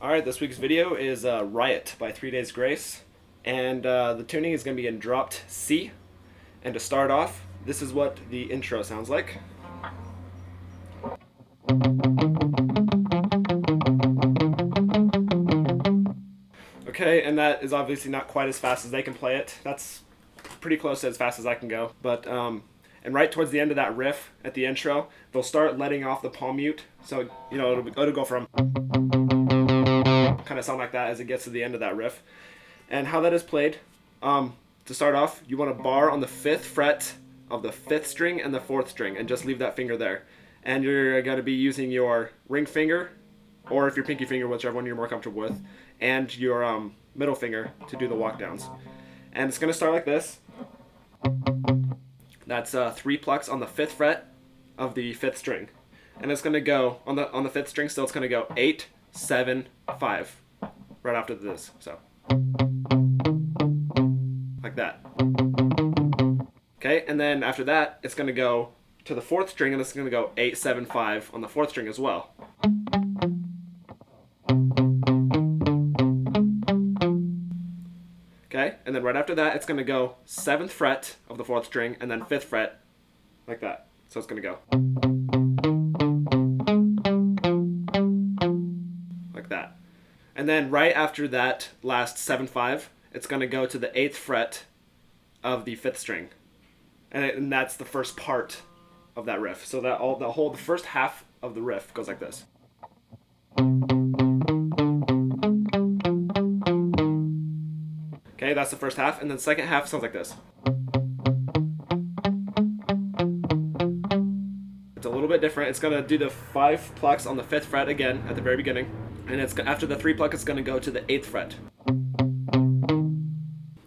Alright, this week's video is Riot by 3 Days Grace, and the tuning is going to be in dropped C. And to start off, this is what the intro sounds like. Okay, and that is obviously not quite as fast as they can play it. That's pretty close to as fast as I can go. But and right towards the end of that riff at the intro, they'll start letting off the palm mute. So, you know, it'll go from kind of sound like that as it gets to the end of that riff. And how that is played, to start off, you want to bar on the 5th fret of the 5th string and the 4th string, and just leave that finger there. And you're going to be using your ring finger, or if your pinky finger, whichever one you're more comfortable with, and your middle finger to do the walk downs. And it's going to start like this. That's 3 plucks on the 5th fret of the 5th string. And it's going to go, on the 5th string still, it's going to go 8, 7, 5, right after this, so. Like that. Okay, and then after that, it's going to go to the 4th string, and it's going to go 8, 7, 5 on the 4th string as well. Okay, and then right after that, it's going to go 7th fret of the 4th string, and then 5th fret, like that. So it's going to go. Like that. And then right after that last 7-5, it's going to go to the 8th fret of the 5th string. And that's the first part of that riff. So that the first half of the riff goes like this. Okay, that's the first half, and then the second half sounds like this. It's a little bit different. It's going to do the 5 plucks on the 5th fret again at the very beginning, and it's after the 3 pluck, it's going to go to the 8th fret.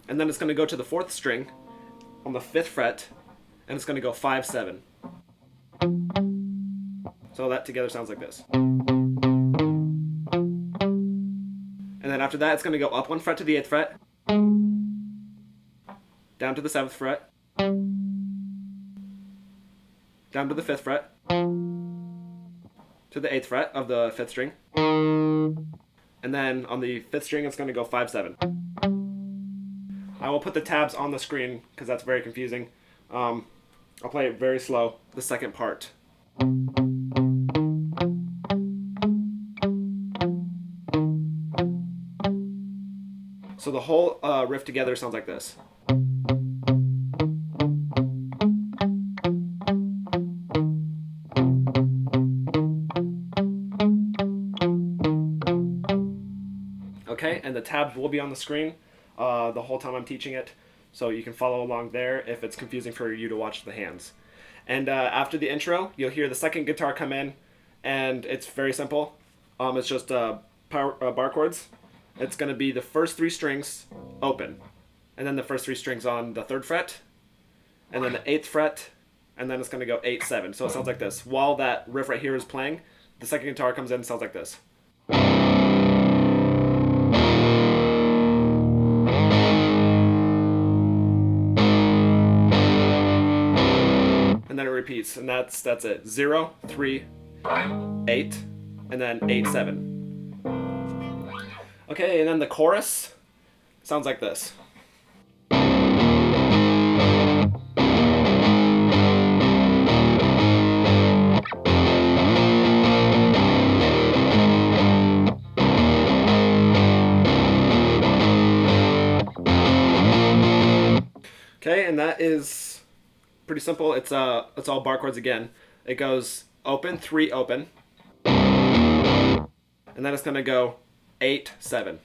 And then it's going to go to the 4th string on the 5th fret, and it's going to go 5, 7. So that together sounds like this. And then after that, it's going to go up 1 fret to the 8th fret, down to the 7th fret, down to the 5th fret, to the 8th fret of the 5th string, and then on the 5th string it's going to go 5, 7. I will put the tabs on the screen because that's very confusing. I'll play it very slow, the second part. So the whole riff together sounds like this. Okay, and the tabs will be on the screen the whole time I'm teaching it, so you can follow along there if it's confusing for you to watch the hands. And after the intro, you'll hear the second guitar come in, and it's very simple. It's just bar chords. It's going to be the first 3 strings open, and then the first 3 strings on the 3rd fret, and then the 8th fret, and then it's going to go 8, 7. So it sounds like this. While that riff right here is playing, the second guitar comes in and sounds like this. And then it repeats, and that's it. 0, 3, 8, and then 8, 7. Okay, and then the chorus sounds like this. Okay, and that is pretty simple. It's all bar chords again. It goes open, 3, open, and then it's gonna go 8, 7.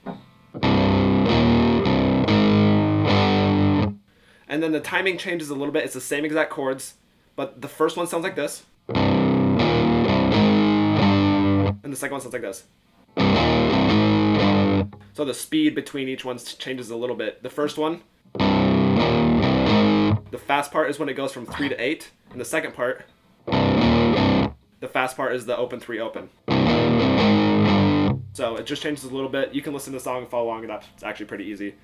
And then the timing changes a little bit. It's the same exact chords, but the first one sounds like this, and the second one sounds like this. So the speed between each one changes a little bit. The first one The fast part is when it goes from 3 to 8, and the second part, the fast part is the open 3 open. So it just changes a little bit. You can listen to the song and follow along, and that's actually pretty easy.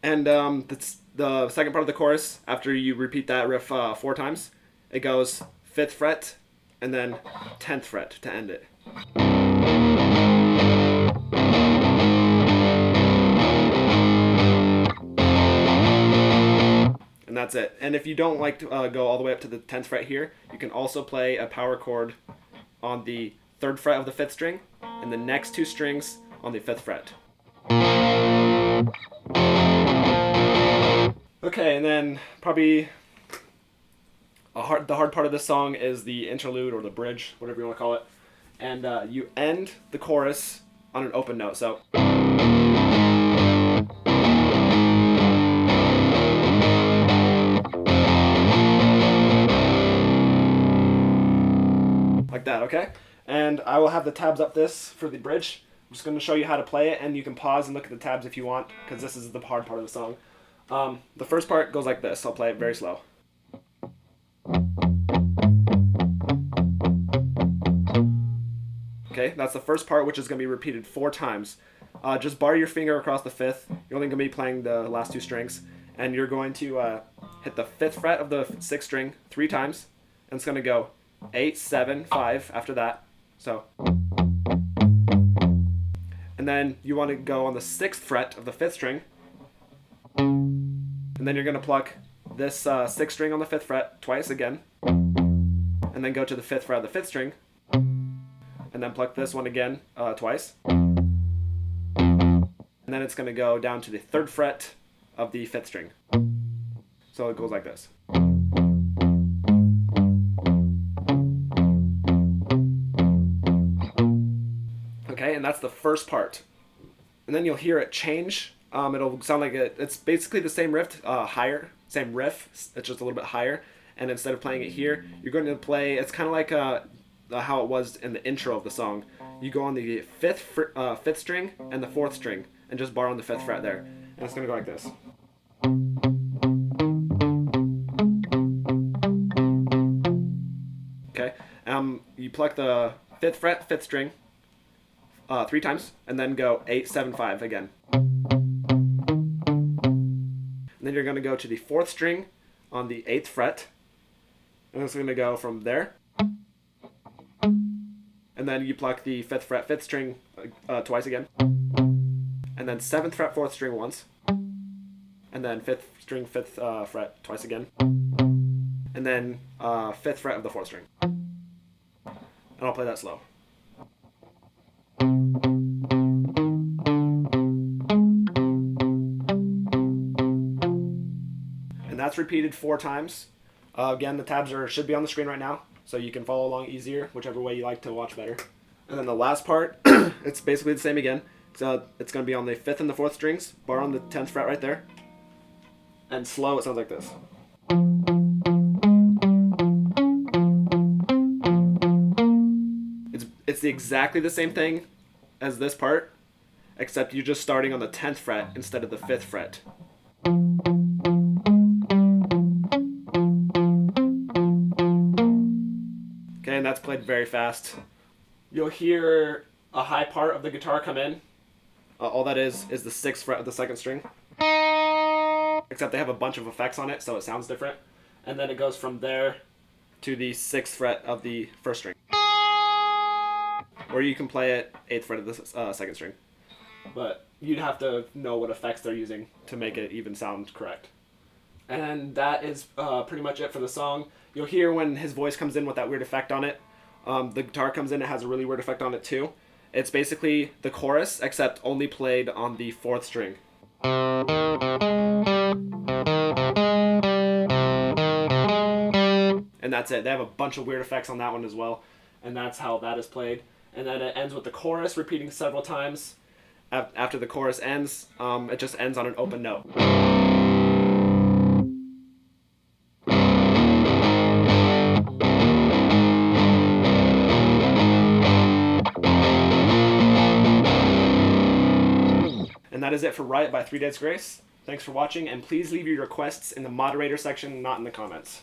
And the second part of the chorus, after you repeat that riff 4 times, it goes 5th fret and then 10th fret to end it. And that's it. And if you don't like to go all the way up to the 10th fret here, you can also play a power chord on the 3rd fret of the 5th string and the next 2 strings on the 5th fret. Okay, and then probably the hard part of this song is the interlude or the bridge, whatever you want to call it. And you end the chorus on an open note. So like that, okay? And I will have the tabs up this for the bridge. I'm just going to show you how to play it, and you can pause and look at the tabs if you want, because this is the hard part of the song. The first part goes like this. I'll play it very slow. Okay, that's the first part, which is going to be repeated 4 times. Just bar your finger across the 5th. You're only going to be playing the last 2 strings, and you're going to hit the 5th fret of the 6th string 3 times, and it's going to go 8, 7, 5 after that. So, and then you want to go on the 6th fret of the 5th string, and then you're going to pluck this 6th string on the 5th fret twice again, and then go to the 5th fret of the 5th string, and then pluck this one again twice, and then it's going to go down to the 3rd fret of the 5th string. So it goes like this. Okay, and that's the first part. And then you'll hear it change. It'll sound like it's basically the same riff, same riff, it's just a little bit higher. And instead of playing it here, you're going to play, it's kind of like how it was in the intro of the song. You go on the 5th string and the 4th string, and just bar on the 5th fret there. And it's going to go like this. Okay, you pluck the 5th fret, 5th string, 3 times, and then go 8, 7, 5 again. And then you're going to go to the 4th string on the 8th fret, and it's going to go from there. And then you pluck the 5th fret, 5th string twice again, and then 7th fret, 4th string once, and then 5th string, 5th fret twice again, and then 5th fret of the 4th string. And I'll play that slow. And that's repeated 4 times. Again, the tabs should be on the screen right now, so you can follow along easier, whichever way you like to watch better. And then the last part, it's basically the same again. So it's going to be on the 5th and the 4th strings, bar on the 10th fret right there. And slow, it sounds like this. It's exactly the same thing as this part, except you're just starting on the 10th fret instead of the 5th fret. Okay, and that's played very fast. You'll hear a high part of the guitar come in. All that is the 6th fret of the 2nd string. Except they have a bunch of effects on it, so it sounds different. And then it goes from there to the 6th fret of the 1st string. Or you can play it 8th fret of the 2nd string. But you'd have to know what effects they're using to make it even sound correct. And that is pretty much it for the song. You'll hear when his voice comes in with that weird effect on it. The guitar comes in, it has a really weird effect on it too. It's basically the chorus, except only played on the 4th string. And that's it. They have a bunch of weird effects on that one as well. And that's how that is played. And then it ends with the chorus repeating several times. After the chorus ends, it just ends on an open note. And that is it for Riot by 3 Days Grace. Thanks for watching, and please leave your requests in the moderator section, not in the comments.